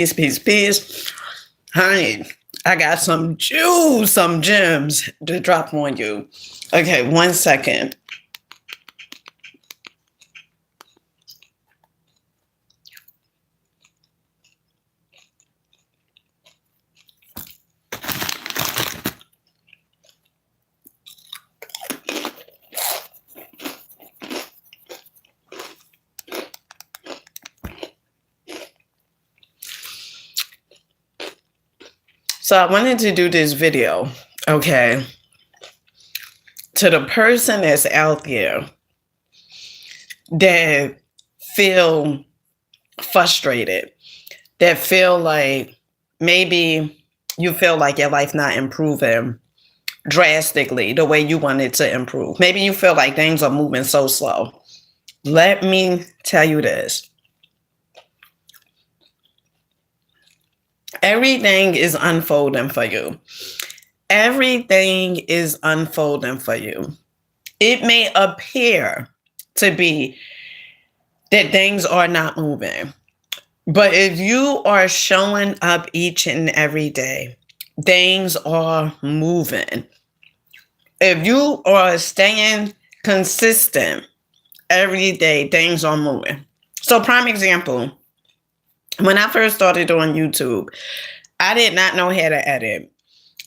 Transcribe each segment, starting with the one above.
Peace. Honey, I got some juice, some gems to drop on you. Okay, 1 second. So I wanted to do this video, okay, to the person that's out there that feel frustrated, that feel like maybe you feel like your life not improving drastically the way you want it to improve. Maybe you feel like things are moving so slow. Let me tell you this. Everything is unfolding for you. Everything is unfolding for you. It may appear to be that things are not moving, but if you are showing up each and every day, things are moving. If you are staying consistent every day, things are moving. So, prime example, when I first started doing YouTube, I did not know how to edit.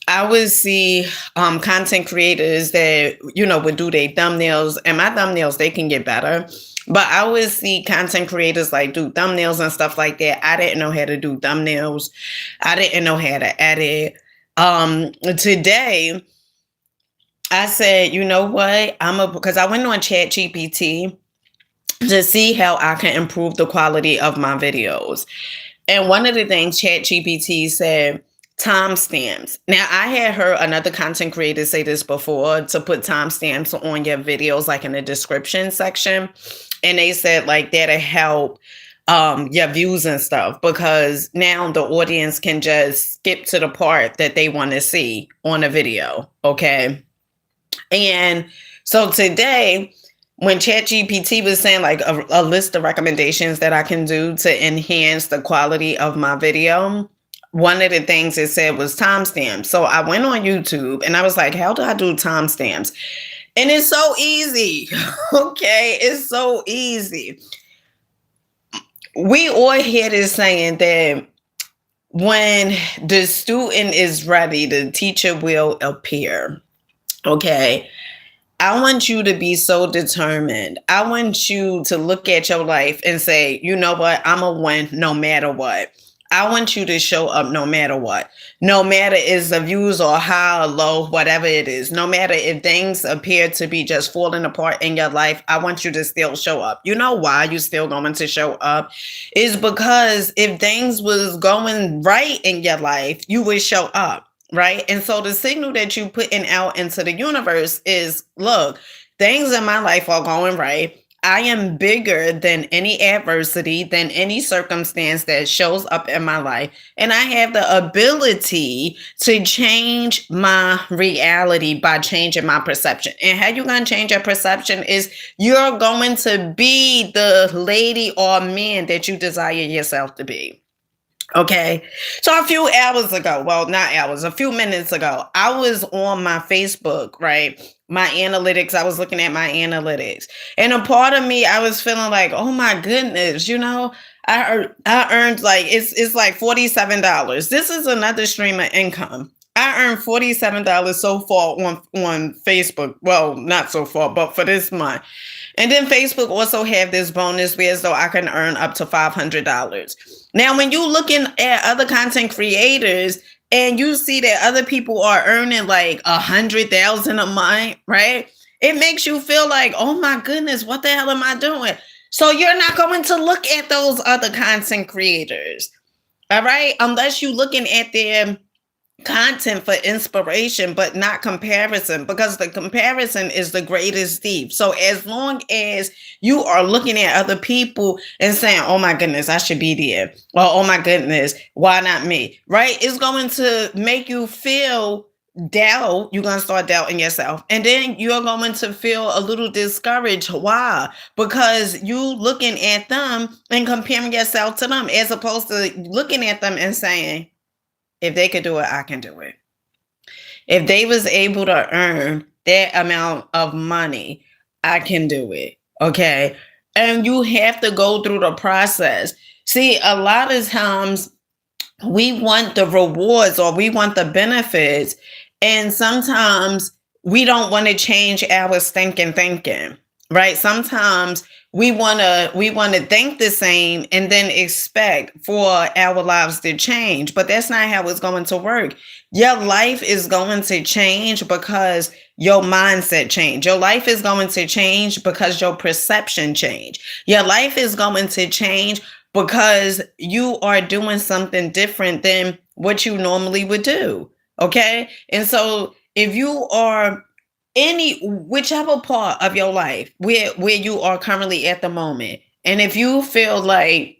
I would see content creators that, would do their thumbnails, and my thumbnails, they can get better. But I would see content creators like do thumbnails and stuff like that. I didn't know how to do thumbnails. I didn't know how to edit. Today, I said, you know what? Because I went on ChatGPT to see how I can improve the quality of my videos. And one of the things ChatGPT said, timestamps. Now, I had heard another content creator say this before, to put timestamps on your videos, like in the description section. And they said like that'll help your views and stuff, because now the audience can just skip to the part that they want to see on a video. Okay. And so today, when ChatGPT was saying like a list of recommendations that I can do to enhance the quality of my video, one of the things it said was timestamps. So I went on YouTube and I was like, how do I do timestamps? And it's so easy. Okay, it's so easy. We all hear this saying that when the student is ready, the teacher will appear. Okay. I want you to be so determined. I want you to look at your life and say, you know what? I'm going to win no matter what. I want you to show up no matter what. No matter if the views are high or low, whatever it is. No matter if things appear to be just falling apart in your life, I want you to still show up. You know why you still going to show up? Is because if things was going right in your life, you would show up. Right. And so the signal that you putting out into the universe is, look, things in my life are going right. I am bigger than any adversity, than any circumstance that shows up in my life. And I have the ability to change my reality by changing my perception. And how you going to change your perception is you're going to be the lady or man that you desire yourself to be. Okay. So a few hours ago, well, not hours, a few minutes ago, I was on my Facebook, right? My analytics, I was looking at my analytics. And a part of me, I was feeling like, oh my goodness, I earned like, it's like $47. This is another stream of income. I earned $47 so far on Facebook. Well, not so far, but for this month. And then Facebook also have this bonus where though I can earn up to $500. Now, when you looking at other content creators and you see that other people are earning like 100,000 a month, right? It makes you feel like, oh my goodness, what the hell am I doing? So you're not going to look at those other content creators, all right? Unless you're looking at their content for inspiration, but not comparison, because the comparison is the greatest thief. So as long as you are looking at other people and saying, oh my goodness, I should be there, or oh my goodness, why not me, right? It's going to make you feel doubt, you're going to start doubting yourself. And then you're going to feel a little discouraged. Why? Because you looking at them and comparing yourself to them, as opposed to looking at them and saying, if they could do it, I can do it. If they was able to earn that amount of money, I can do it. Okay. And you have to go through the process. See, a lot of times we want the rewards or we want the benefits. And sometimes we don't want to change our thinking, right? Sometimes we want to think the same and then expect for our lives to change, but that's not how it's going to work. Your life is going to change because your mindset change. Your life is going to change because your perception change. Your life is going to change because you are doing something different than what you normally would do. Okay. And so if you are whichever part of your life where you are currently at the moment, and if you feel like,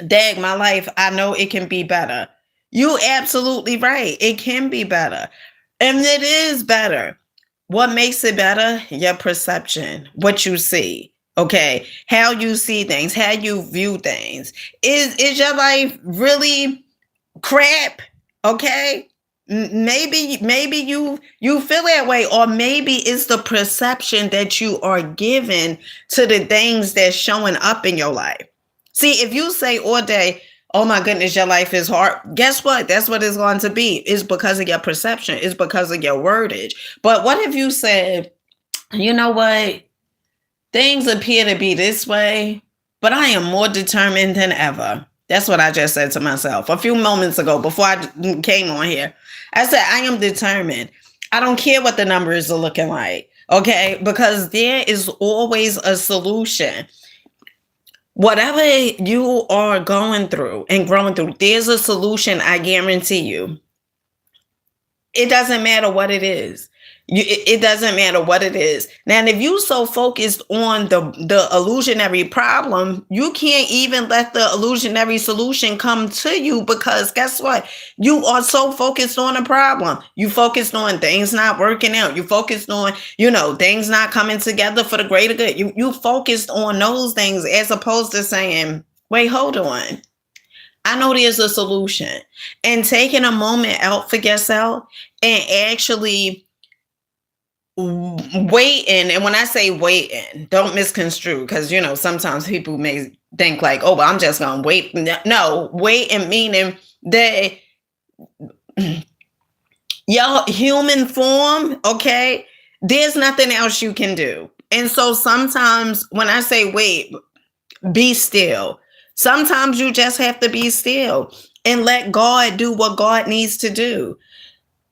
dang, my life, I know it can be better. You absolutely right. It can be better. And it is better. What makes it better? Your perception, what you see. Okay, how you see things, how you view things. Is your life really crap? Okay, maybe you feel that way, or maybe it's the perception that you are given to the things that's showing up in your life. See, if you say all day, oh my goodness, your life is hard, guess what? That's what it's going to be. It's because of your perception. It's because of your wordage. But what if you said, you know what? Things appear to be this way, but I am more determined than ever. That's what I just said to myself a few moments ago before I came on here. I said, I am determined. I don't care what the numbers are looking like. Okay. Because there is always a solution. Whatever you are going through and growing through, there's a solution. I guarantee you. It doesn't matter what it is. It doesn't matter what it is. Now, if you so focused on the illusionary problem, you can't even let the illusionary solution come to you, because guess what? You are so focused on a problem. You focused on things not working out. You focused on, things not coming together for the greater good. You focused on those things as opposed to saying, wait, hold on. I know there's a solution. And taking a moment out for yourself and actually waiting. And when I say waiting, don't misconstrue, because sometimes people may think like, oh, well, I'm just gonna wait. No, waiting meaning that your human form, okay, there's nothing else you can do. And so sometimes when I say wait, be still. Sometimes you just have to be still and let God do what God needs to do.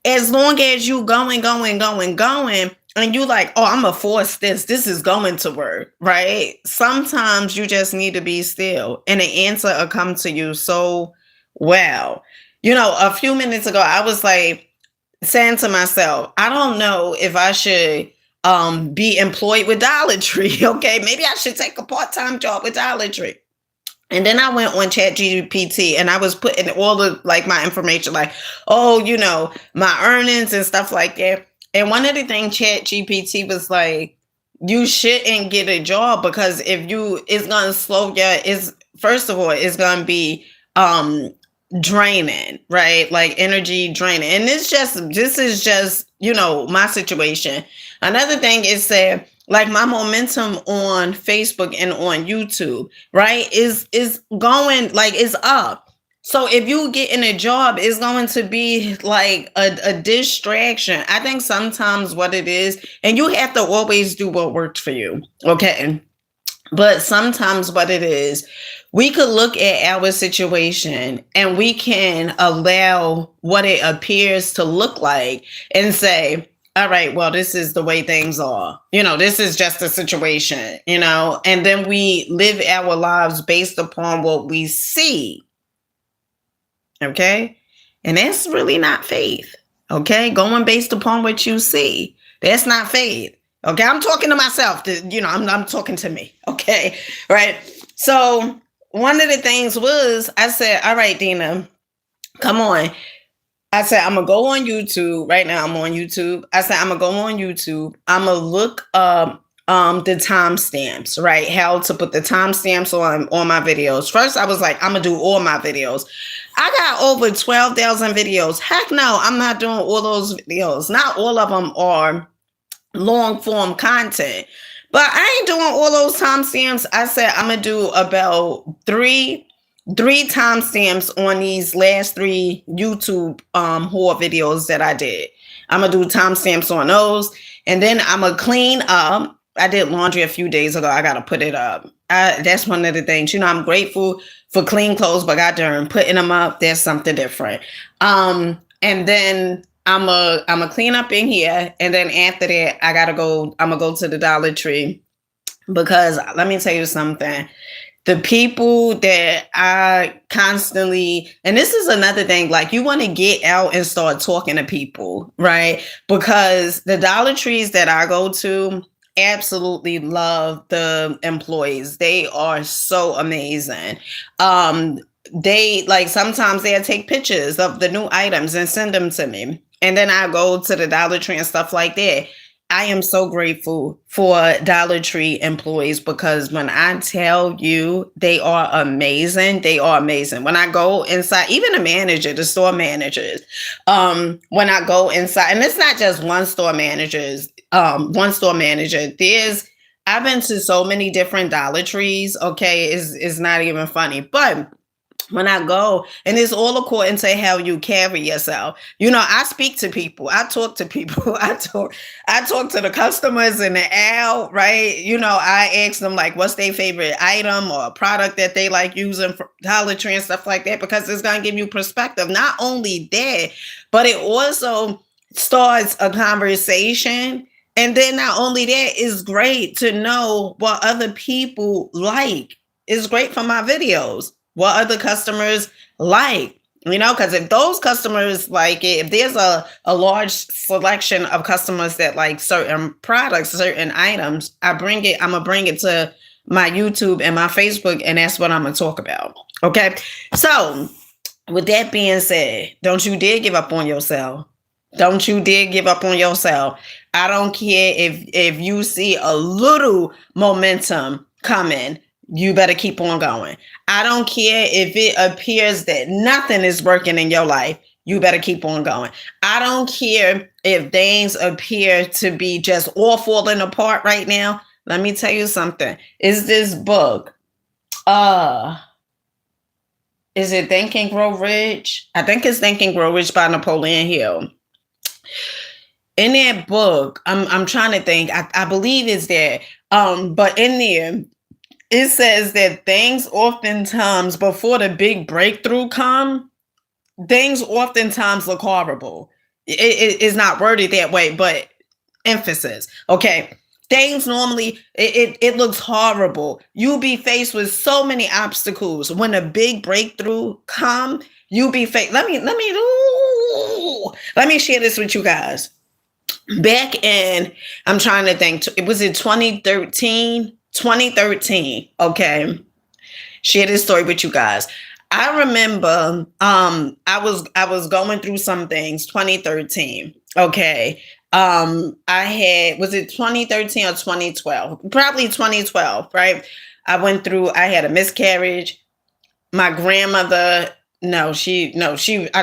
As long as you going, and you like, oh, I'm gonna force this is going to work, right? Sometimes you just need to be still and the answer will come to you so well. A few minutes ago, I was like saying to myself, I don't know if I should be employed with Dollar Tree. Okay, maybe I should take a part-time job with Dollar Tree. And then I went on ChatGPT and I was putting all the my information, like, oh, my earnings and stuff like that. And one of the things ChatGPT was like, you shouldn't get a job, because it's gonna slow first of all, it's gonna be draining, right? Like energy draining. And this is just, my situation. Another thing is that like my momentum on Facebook and on YouTube, right, is going is up. So if you get in a job, it's going to be like a distraction. I think sometimes what it is, and you have to always do what worked for you, okay? But sometimes what it is, we could look at our situation and we can allow what it appears to look like and say, all right, well, this is the way things are. This is just a situation, and then we live our lives based upon what we see. Okay. And that's really not faith. Okay. Going based upon what you see. That's not faith. Okay. I'm talking to myself. I'm talking to me. Okay. Right. So one of the things was, I said, all right, Dina, come on. I said, I'm gonna go on YouTube. Right now I'm on YouTube. I said, I'm gonna go on YouTube. I'm gonna look up the timestamps, right? How to put the timestamps on my videos. First, I was like, I'm gonna do all my videos. I got over 12,000 videos. Heck no, I'm not doing all those videos. Not all of them are long form content. But I ain't doing all those timestamps. I said I'm gonna do about three timestamps on these last three YouTube haul videos that I did. I'm gonna do timestamps on those, and then I'm gonna clean up. I did laundry a few days ago. I gotta put it up. That's one of the things. You know, I'm grateful for clean clothes, but goddamn, putting them up, there's something different. And then I'm a clean up in here, and then after that, I gotta go. I'm gonna go to the Dollar Tree because let me tell you something. The people that I constantly, and this is another thing, like you want to get out and start talking to people, right? Because the Dollar Trees that I go to absolutely love the employees. They are so amazing. They like sometimes they'll take pictures of the new items and send them to me. And then I go to the Dollar Tree and stuff like that. I am so grateful for Dollar Tree employees because when I tell you they are amazing, they are amazing. When I go inside, even the manager, the store managers, when I go inside, and it's not just one store manager. I've been to so many different Dollar Trees. Okay, it's not even funny, but when I go, and it's all according to how you carry yourself. You know, I speak to people. I talk to people. I talk to the customers in the aisle, right? You know, I ask them like, what's their favorite item or product that they like using for Dollar Tree and stuff like that, because it's going to give you perspective. Not only that, but it also starts a conversation. And then not only that, it's great to know what other people like. It's great for my videos. What other customers like, you know, because if those customers like it, if there's a large selection of customers that like certain products, certain items, I'm gonna bring it to my YouTube and my Facebook, and that's what I'm gonna talk about. Okay. So with that being said, don't you dare give up on yourself. Don't you dare give up on yourself. I don't care if you see a little momentum coming. You better keep on going. I don't care if it appears that nothing is working in your life. You better keep on going. I don't care if things appear to be just all falling apart right now. Let me tell you something. Is this book? Is it Think and Grow Rich? I think it's Think and Grow Rich by Napoleon Hill. In that book, I'm trying to think. I believe it's there. But in there, it says that things oftentimes before the big breakthrough come, things oftentimes look horrible. It is not worded that way, but emphasis. Okay. Things normally, it looks horrible. You'll be faced with so many obstacles. When a big breakthrough come, you'll be faced. Let me share this with you guys. Back in, I'm trying to think, was it 2013? 2013. Okay. Share this story with you guys. I remember I was going through some things 2013. Okay. I had, was it 2013 or 2012? Probably 2012, right? I had a miscarriage. My grandmother, I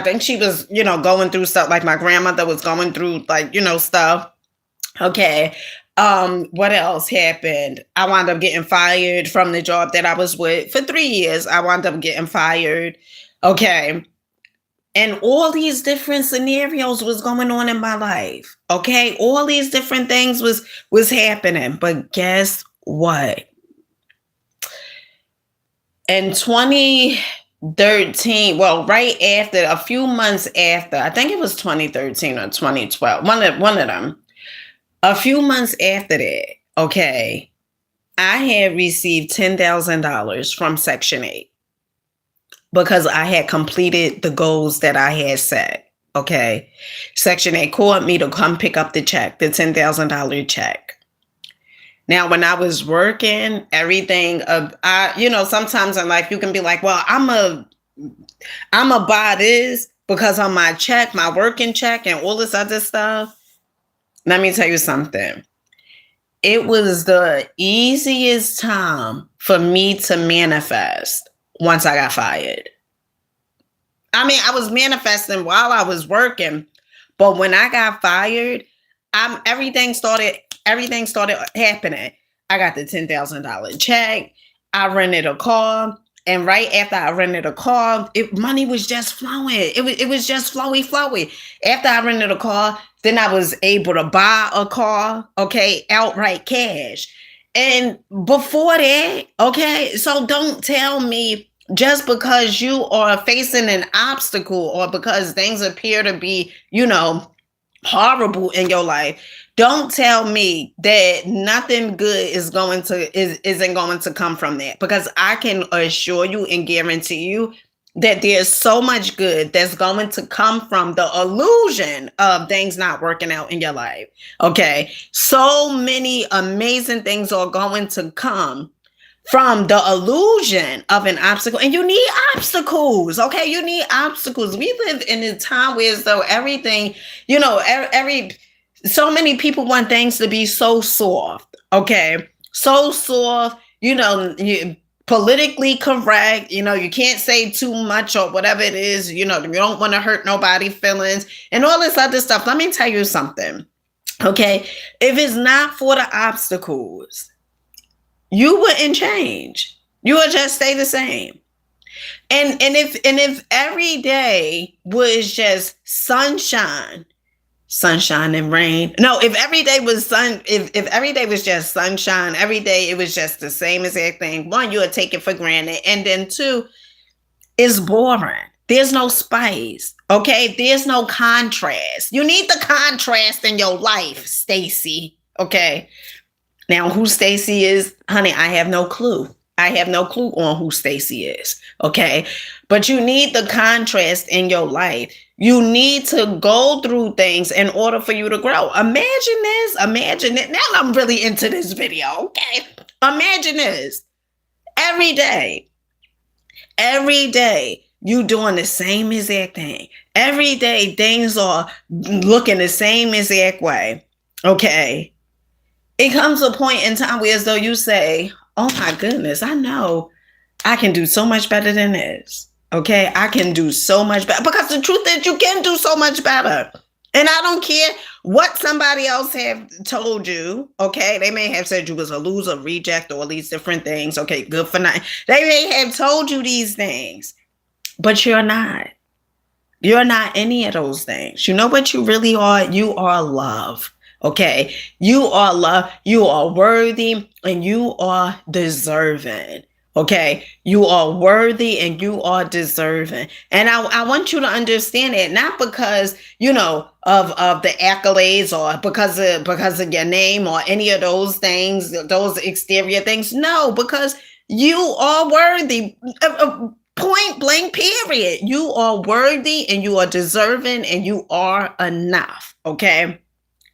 think she was, going through stuff, like my grandmother was going through like, stuff. Okay. What else happened? I wound up getting fired from the job that I was with for 3 years. I wound up getting fired. Okay. And all these different scenarios was going on in my life. Okay. All these different things was happening. But guess what? In 2013, well, right after, a few months after, I think it was 2013 or 2012, one of them. A few months after that, okay, I had received $10,000 from Section 8 because I had completed the goals that I had set. Okay. Section 8 called me to come pick up the check, the $10,000 check. Now, when I was working, everything, sometimes in life you can be like, well, I'm a buy this, because on my check, my working check and all this other stuff, let me tell you something. It was the easiest time for me to manifest once I got fired. I mean, I was manifesting while I was working, but when I got fired, everything started happening. I got the $10,000 check. I rented a car. And right after I rented a car, money was just flowing. It was just flowy. After I rented a car, then I was able to buy a car, okay, outright cash. And before that, okay, so don't tell me just because you are facing an obstacle or because things appear to be, horrible in your life, don't tell me that nothing good isn't going to come from that, because I can assure you and guarantee you that there's so much good that's going to come from the illusion of things not working out in your life. Okay, so many amazing things are going to come from the illusion of an obstacle. And you need obstacles, okay? You need obstacles. We live in a time where as though everything, so many people want things to be so soft, okay? So soft, politically correct, you can't say too much or whatever it is, you don't want to hurt nobody's feelings and all this other stuff. Let me tell you something, okay? If it's not for the obstacles, you wouldn't change. You would just stay the same. And if every day was just sunshine and rain. No, if every day was if every day was just sunshine, every day it was just the same exact thing. One, you would take it for granted. And then two, it's boring. There's no spice. Okay. There's no contrast. You need the contrast in your life, Stacy. Okay. Now, who Stacy is, honey, I have no clue. I have no clue on who Stacy is, okay? But you need the contrast in your life. You need to go through things in order for you to grow. Imagine it. Now I'm really into this video, okay? Imagine this. Every day, you doing the same exact thing. Every day, things are looking the same exact way, okay? It comes a point in time where as though you say, oh my goodness, I know I can do so much better than this. Okay, I can do so much better, because the truth is you can do so much better. And I don't care what somebody else have told you. Okay, they may have said you was a loser, reject, or all these different things. Okay, good for nothing. They may have told you these things, but you're not. You're not any of those things. You know what you really are? You are love. Okay, you are love, you are worthy, and you are deserving. Okay, you are worthy and you are deserving. And I want you to understand it, not because, of the accolades or because of your name or any of those things, those exterior things. No, because you are worthy. Point blank, period. You are worthy and you are deserving and you are enough. Okay.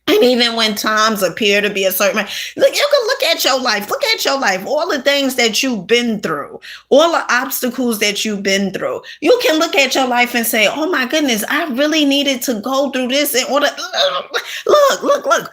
And even when times appear to be a certain way, you can look at your life, all the things that you've been through, all the obstacles that you've been through. You can look at your life and say, oh my goodness, I really needed to go through this in order. Look.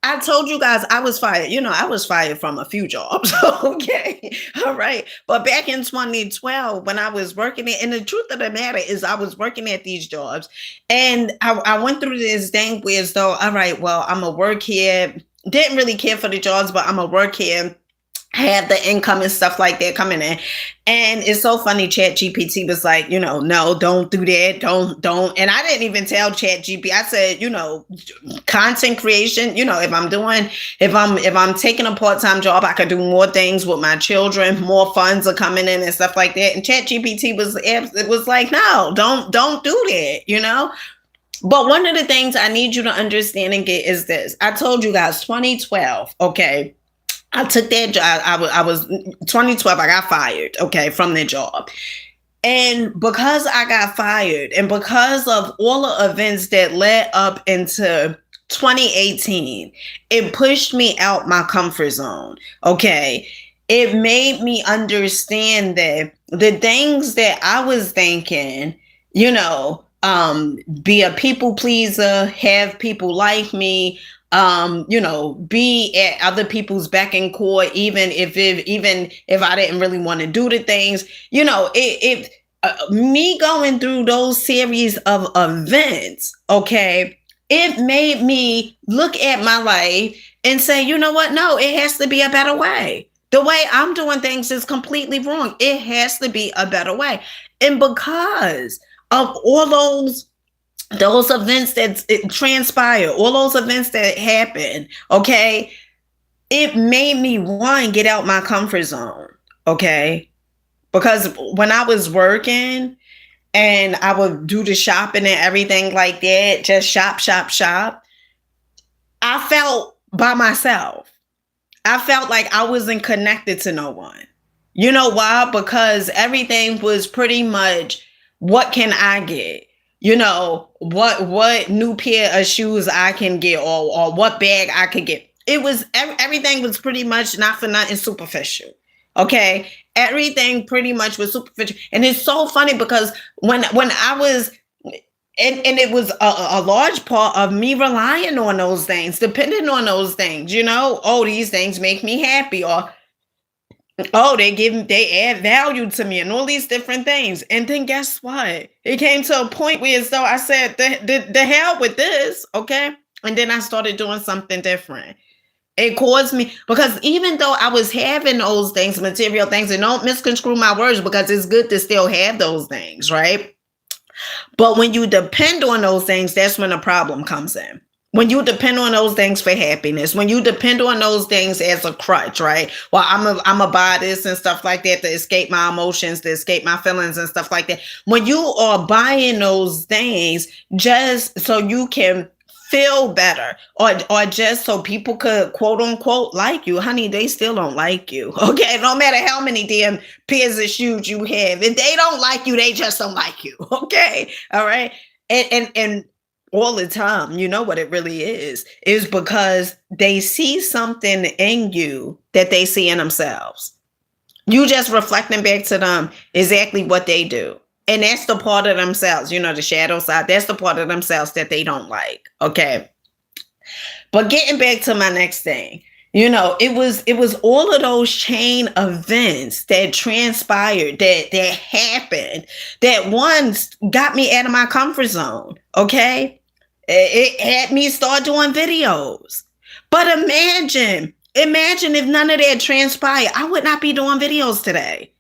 I told you guys I was fired. I was fired from a few jobs. Okay. All right. But back in 2012, when I was working it, and the truth of the matter is I was working at these jobs and I went through this thing where as though, all right, well, I'm going to work here. Didn't really care for the jobs, but I'm going to work here. Had the income and stuff like that coming in. And it's so funny, ChatGPT was like, no, don't do that. Don't. And I didn't even tell ChatGPT. I said, content creation, if I'm taking a part-time job, I could do more things with my children, more funds are coming in and stuff like that. And ChatGPT was like, no, don't do that, But one of the things I need you to understand and get is this. I told you guys 2012, okay? I took that job. I was 2012. I got fired, okay, from that job. And because I got fired and because of all the events that led up into 2018, it pushed me out my comfort zone, okay? It made me understand that the things that I was thinking, be a people pleaser, have people like me, be at other people's beck and call, even if I didn't really want to do the things, me going through those series of events, okay, it made me look at my life and say, you know what? No, it has to be a better way. The way I'm doing things is completely wrong. It has to be a better way. And because of all those events that transpire, all those events that happen, okay, it made me one get out my comfort zone, okay? Because when I was working and I would do the shopping and everything like that, just shop, shop, shop, I felt by myself. I felt like I wasn't connected to no one. You know why? Because everything was pretty much, what can I get? What new pair of shoes I can get, or what bag I could get. It was everything was pretty much not for nothing superficial. Okay, everything pretty much was superficial, and it's so funny because when I was, and it was a large part of me relying on those things, depending on those things. Oh, these things make me happy, or oh, they add value to me, and all these different things. And then guess what? It came to a point where, as though I said, the hell with this, okay? And then I started doing something different. It caused me, because even though I was having those things, material things, and don't misconstrue my words, because it's good to still have those things, right? But when you depend on those things, that's when the problem comes in. When you depend on those things for happiness, when you depend on those things as a crutch, right? Well, I'm a buy this and stuff like that to escape my emotions, to escape my feelings and stuff like that. When you are buying those things just so you can feel better, or just so people could quote unquote like you, honey, they still don't like you. Okay, no matter how many damn pairs of shoes you have, if they don't like you, they just don't like you. Okay, all right, and all the time, you know what it really is because they see something in you that they see in themselves. You just reflecting back to them exactly what they do. And that's the part of themselves, the shadow side. That's the part of themselves that they don't like. Okay. But getting back to my next thing, it was all of those chain events that transpired, that happened, that once got me out of my comfort zone. Okay. It had me start doing videos. But imagine if none of that transpired, I would not be doing videos today.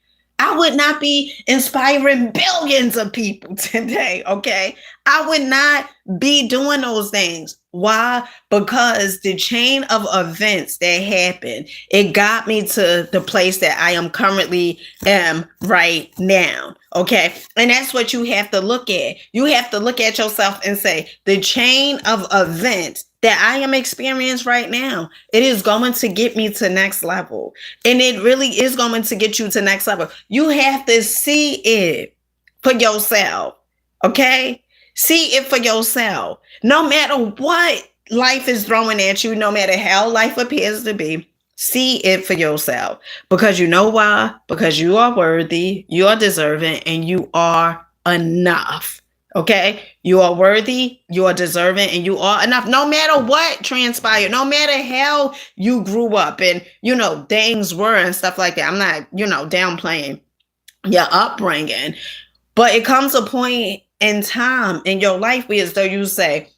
I would not be inspiring billions of people today, okay? I would not be doing those things. Why? Because the chain of events that happened, it got me to the place that I am currently am right now, okay? And that's what you have to look at. You have to look at yourself and say, the chain of events that I am experiencing right now, it is going to get me to next level. And it really is going to get you to next level. You have to see it for yourself. Okay? See it for yourself. No matter what life is throwing at you, no matter how life appears to be, see it for yourself. Because you know why? Because you are worthy, you are deserving, and you are enough. Okay, you are worthy, you are deserving, and you are enough. No matter what transpired, no matter how you grew up and things were and stuff like that. I'm not downplaying your upbringing, but it comes a point in time in your life where, as though you say,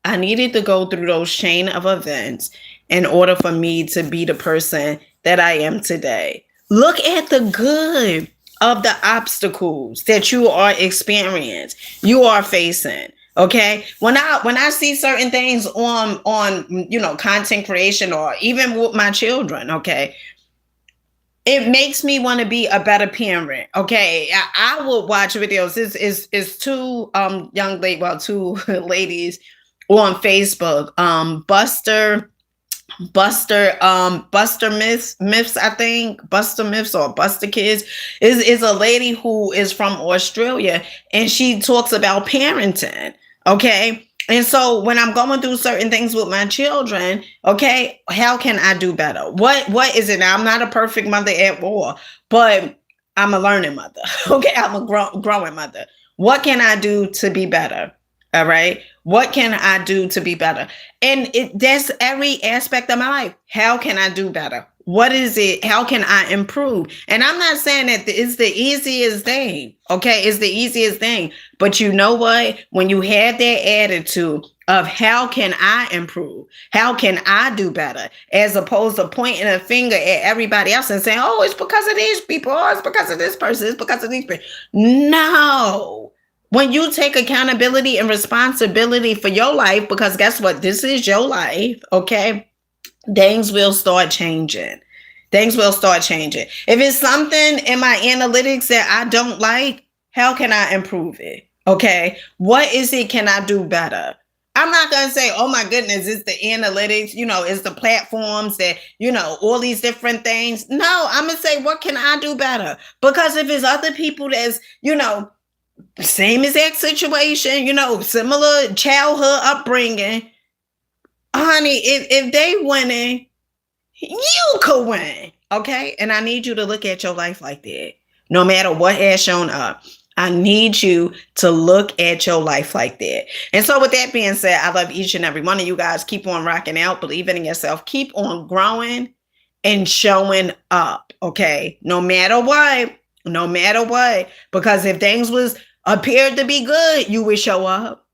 I needed to go through those chain of events in order for me to be the person that I am today. Look at the good of the obstacles that you are experiencing, you are facing. Okay. When I see certain things on content creation, or even with my children, okay, it makes me want to be a better parent. Okay. I will watch videos. This is two two ladies on Facebook. Buster Myths, I think. Buster Myths or Buster Kids is a lady who is from Australia, and she talks about parenting. Okay. And so when I'm going through certain things with my children, okay, how can I do better? What is it? Now, I'm not a perfect mother at all, but I'm a learning mother. Okay. I'm a growing mother. What can I do to be better? All right. What can I do to be better? And that's every aspect of my life. How can I do better? What is it? How can I improve? And I'm not saying that it's the easiest thing. Okay. It's the easiest thing. But you know what? When you have that attitude of how can I improve? How can I do better? As opposed to pointing a finger at everybody else and saying, oh, it's because of these people. Oh, it's because of this person. It's because of these people. No. When you take accountability and responsibility for your life, because guess what? This is your life, okay? Things will start changing. Things will start changing. If it's something in my analytics that I don't like, how can I improve it? Okay? What is it can I do better? I'm not going to say, oh my goodness, it's the analytics, it's the platforms that, all these different things. No, I'm going to say, what can I do better? Because if it's other people that's, same exact situation, similar childhood upbringing, honey, if they winning, you could win. Okay. And I need you to look at your life like that. No matter what has shown up, I need you to look at your life like that. And so with that being said, I love each and every one of you guys. Keep on rocking out, believing in yourself, keep on growing and showing up. Okay. No matter what, because if things appeared to be good, you would show up.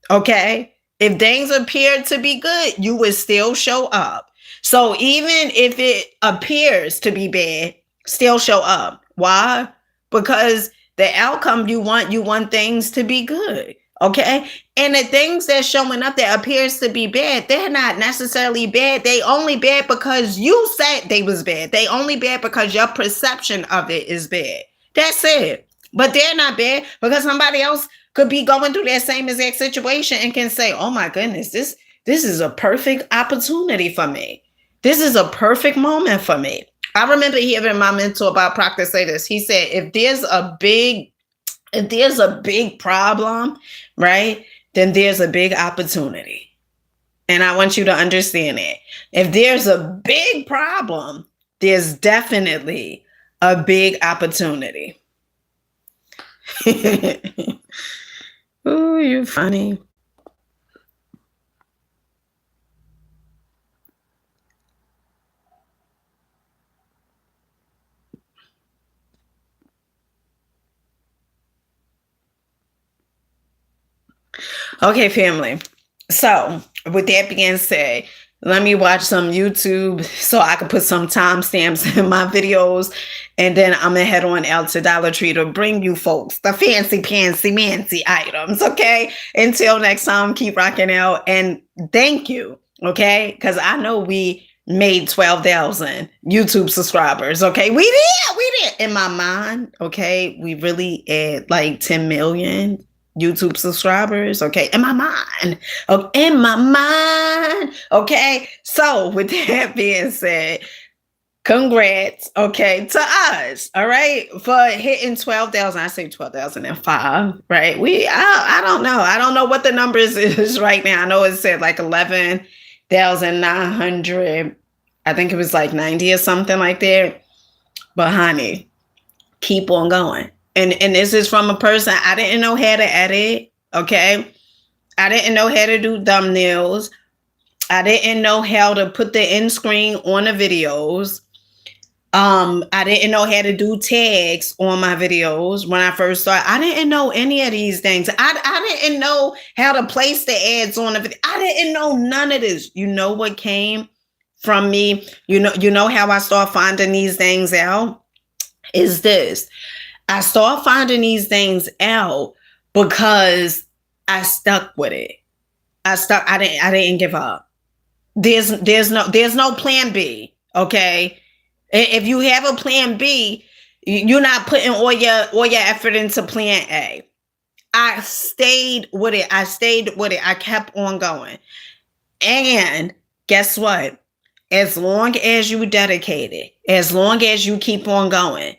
Okay. If things appeared to be good, you would still show up. So even if it appears to be bad, still show up. Why? Because the outcome you want things to be good. Okay. And the things that's showing up that appears to be bad, they're not necessarily bad. They only bad because you said they was bad. They only bad because your perception of it is bad. That's it. But they're not bad because somebody else could be going through that same exact situation and can say, oh my goodness, this is a perfect opportunity for me. This is a perfect moment for me. I remember hearing my mentor, Bob Proctor, say this. He said, if there's a big problem, right, then there's a big opportunity. And I want you to understand that. If there's a big problem, there's definitely a big opportunity. Ooh, you're funny. Okay, family. So with that being said, let me watch some YouTube so I can put some timestamps in my videos. And then I'm going to head on out to Dollar Tree to bring you folks the fancy mancy items. Okay. Until next time, keep rocking out. And thank you. Okay. Because I know we made 12,000 YouTube subscribers. Okay. We did. In my mind. Okay. We really had like 10 million YouTube subscribers, okay, in my mind, okay. So with that being said, congrats, okay, to us, all right, for hitting 12,000. I say 12,005, right? I don't know what the numbers is right now. I know it said like 11,900. I think it was like 90 or something like that. But honey, keep on going. And this is from a person, I didn't know how to edit, okay? I didn't know how to do thumbnails. I didn't know how to put the end screen on the videos. I didn't know how to do tags on my videos when I first started. I didn't know any of these things. I didn't know how to place the ads on the video. I didn't know none of this. You know what came from me? You know how I start finding these things out? Is this. I started finding these things out because I stuck with it. I didn't give up. There's no plan B. Okay. If you have a plan B, you're not putting all your effort into plan A. I stayed with it. I kept on going. And guess what? As long as you dedicate it, as long as you keep on going,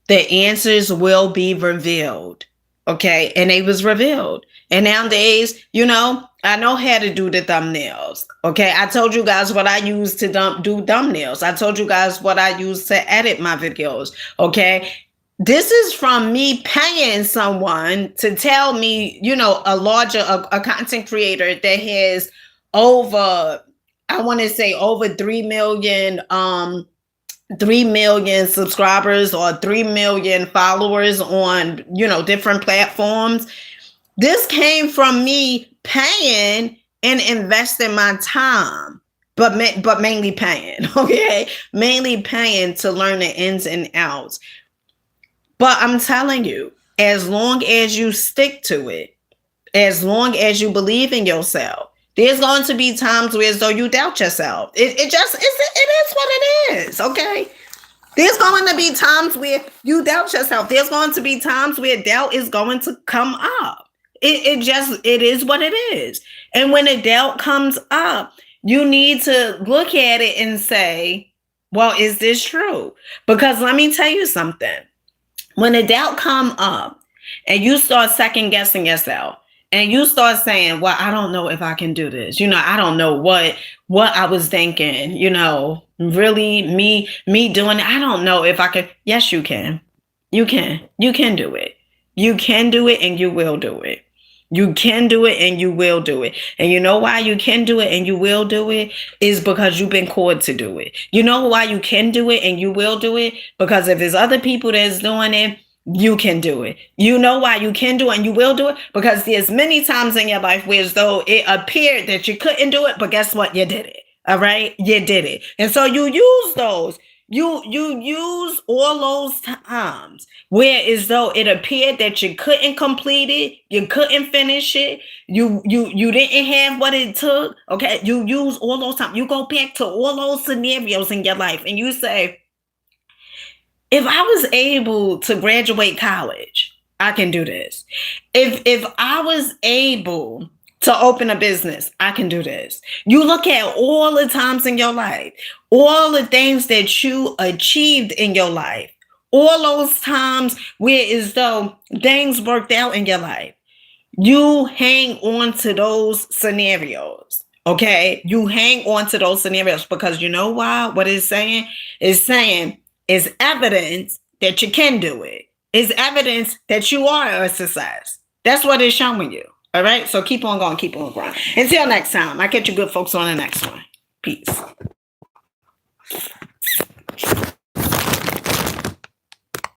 the answers will be revealed. Okay. And they was revealed. And nowadays, I know how to do the thumbnails. Okay. I told you guys what I use to do thumbnails. I told you guys what I use to edit my videos. Okay. This is from me paying someone to tell me, a content creator that has over, I want to say over 3 million subscribers or 3 million followers on, different platforms. This came from me paying and investing my time, but mainly paying, okay? Mainly paying to learn the ins and outs. But I'm telling you, as long as you stick to it, as long as you believe in yourself, there's going to be times where as though you doubt yourself. It is what it is, okay? There's going to be times where you doubt yourself. There's going to be times where doubt is going to come up. It is what it is. And when a doubt comes up, you need to look at it and say, well, is this true? Because let me tell you something. When a doubt come up and you start second guessing yourself and you start saying, well, I don't know if I can do this. I don't know what I was thinking, really me doing it. I don't know if I can. Yes, you can. You can do it. You can do it and you will do it. You can do it and you will do it. And you know why you can do it and you will do it is because you've been called to do it. You know why you can do it and you will do it? Because if there's other people that's doing it, you can do it. You know why you can do it and you will do it? Because there's many times in your life where as though it appeared that you couldn't do it, but guess what? You did it. All right? You did it. And so you use those. You use all those times where as though it appeared that you couldn't complete it, you couldn't finish it, you didn't have what it took. Okay, you use all those times. You go back to all those scenarios in your life and you say, if I was able to graduate college, I can do this. If I was able to open a business, I can do this. You look at all the times in your life, all the things that you achieved in your life, all those times where as though things worked out in your life. You hang on to those scenarios. Okay? You hang on to those scenarios because you know why? What it's saying? It's saying is evidence that you can do it. It's evidence that you are a success. That's what it's showing you. All right? So keep on going, keep on growing. Until next time, I'll catch you good folks on the next one. Peace.